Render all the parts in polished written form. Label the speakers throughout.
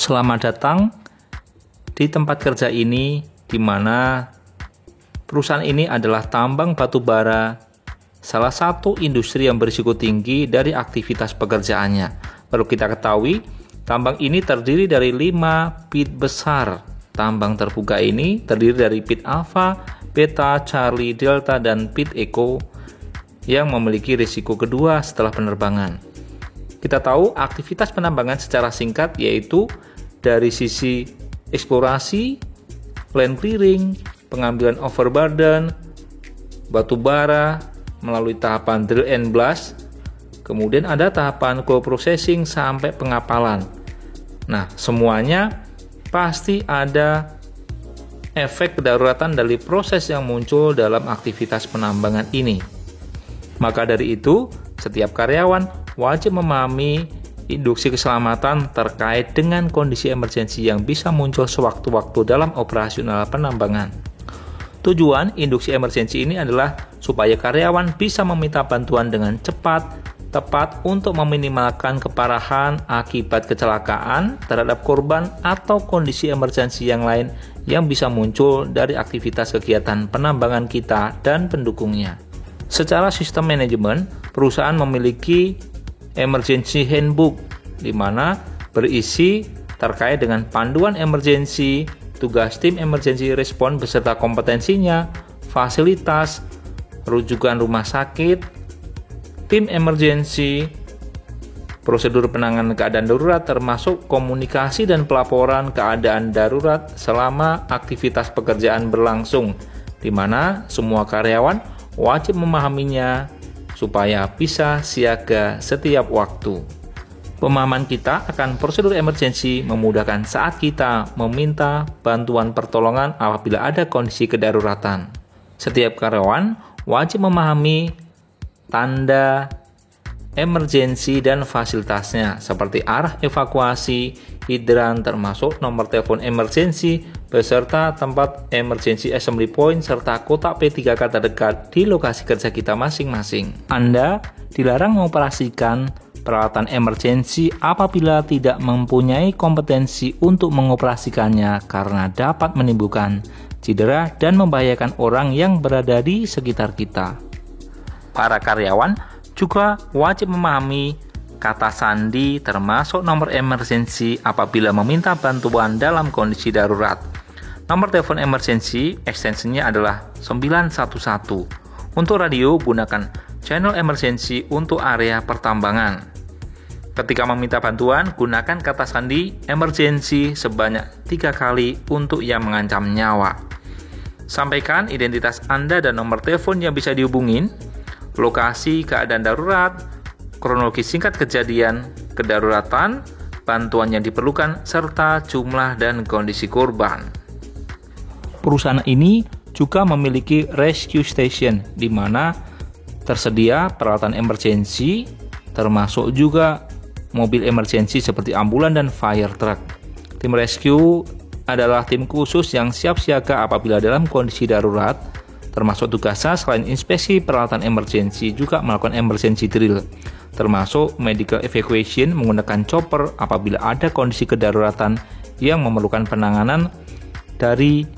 Speaker 1: Selamat datang di tempat kerja ini, di mana perusahaan ini adalah tambang batu bara, salah satu industri yang berisiko tinggi dari aktivitas pekerjaannya. Perlu kita ketahui, tambang ini terdiri dari 5 pit besar. Tambang terbuka ini terdiri dari pit Alpha, Beta, Charlie, Delta, dan pit Echo yang memiliki risiko kedua setelah penerbangan. Kita tahu aktivitas penambangan secara singkat yaitu dari sisi eksplorasi, land clearing, pengambilan overburden, batu bara melalui tahapan drill and blast, kemudian ada tahapan coal processing sampai pengapalan. Nah, semuanya pasti ada efek kedaruratan dari proses yang muncul dalam aktivitas penambangan ini. Maka dari itu, setiap karyawan wajib memahami induksi keselamatan terkait dengan kondisi emergensi yang bisa muncul sewaktu-waktu dalam operasional penambangan. Tujuan induksi emergensi ini adalah supaya karyawan bisa meminta bantuan dengan cepat, tepat untuk meminimalkan keparahan akibat kecelakaan terhadap korban atau kondisi emergensi yang lain yang bisa muncul dari aktivitas kegiatan penambangan kita dan pendukungnya. Secara sistem manajemen, perusahaan memiliki emergency handbook di mana berisi terkait dengan panduan emergency, tugas tim emergency response beserta kompetensinya, fasilitas, rujukan rumah sakit, tim emergency, prosedur penanganan keadaan darurat termasuk komunikasi dan pelaporan keadaan darurat selama aktivitas pekerjaan berlangsung, di mana semua karyawan wajib memahaminya supaya bisa siaga setiap waktu. Pemahaman kita akan prosedur emergensi memudahkan saat kita meminta bantuan pertolongan apabila ada kondisi kedaruratan. Setiap karyawan wajib memahami tanda emergensi dan fasilitasnya seperti arah evakuasi, hidran termasuk nomor telepon emergensi beserta tempat emergency assembly point serta kotak P3K terdekat di lokasi kerja kita masing-masing. Anda dilarang mengoperasikan peralatan emergensi apabila tidak mempunyai kompetensi untuk mengoperasikannya karena dapat menimbulkan cedera dan membahayakan orang yang berada di sekitar kita. Para karyawan juga wajib memahami kata sandi termasuk nomor emergensi apabila meminta bantuan dalam kondisi darurat. Nomor telepon emergensi ekstensinya adalah 911. Untuk radio, gunakan channel emergency untuk area pertambangan. Ketika meminta bantuan, gunakan kata sandi emergency sebanyak 3 kali untuk yang mengancam nyawa. Sampaikan identitas Anda dan nomor telepon yang bisa dihubungin, lokasi keadaan darurat, kronologi singkat kejadian, kedaruratan, bantuan yang diperlukan, serta jumlah dan kondisi korban. Perusahaan ini juga memiliki rescue station di mana tersedia peralatan emergency, termasuk juga mobil emergency seperti ambulan dan fire truck. Tim rescue adalah tim khusus yang siap siaga apabila dalam kondisi darurat, termasuk tugasnya selain inspeksi peralatan emergency juga melakukan emergency drill, termasuk medical evacuation menggunakan chopper apabila ada kondisi kedaruratan yang memerlukan penanganan dari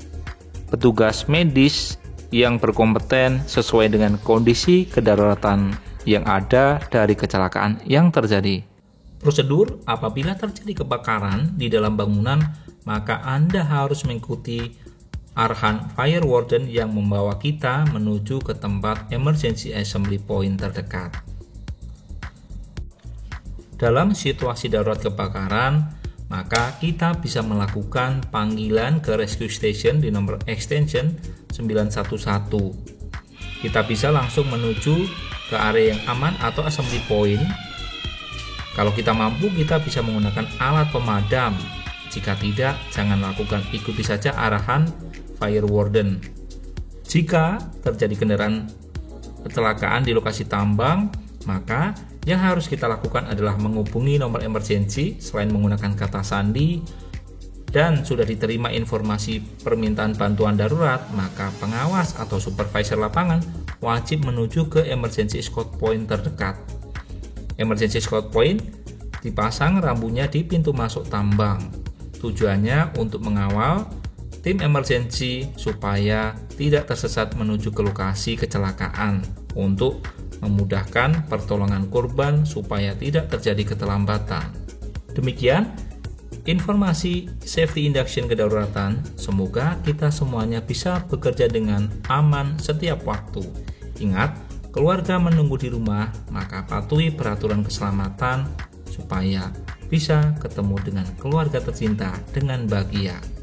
Speaker 1: petugas medis yang berkompeten sesuai dengan kondisi kedaruratan yang ada dari kecelakaan yang terjadi. Prosedur apabila terjadi kebakaran di dalam bangunan, maka Anda harus mengikuti arahan fire warden yang membawa kita menuju ke tempat emergency assembly point terdekat. Dalam situasi darurat kebakaran, maka kita bisa melakukan panggilan ke rescue station di nomor extension 911. Kita bisa langsung menuju ke area yang aman atau assembly point. Kalau kita mampu, kita bisa menggunakan alat pemadam. Jika tidak, jangan lakukan, ikuti saja arahan fire warden. Jika terjadi kendaraan kecelakaan di lokasi tambang, maka yang harus kita lakukan adalah menghubungi nomor emergency selain menggunakan kata sandi dan sudah diterima informasi permintaan bantuan darurat, maka pengawas atau supervisor lapangan wajib menuju ke emergency escort point terdekat. Emergency escort point dipasang rambunya di pintu masuk tambang. Tujuannya untuk mengawal tim emergency supaya tidak tersesat menuju ke lokasi kecelakaan untuk memudahkan pertolongan korban supaya tidak terjadi keterlambatan. Demikian informasi safety induction kedaruratan. Semoga kita semuanya bisa bekerja dengan aman setiap waktu. Ingat, keluarga menunggu di rumah, maka patuhi peraturan keselamatan supaya bisa ketemu dengan keluarga tercinta dengan bahagia.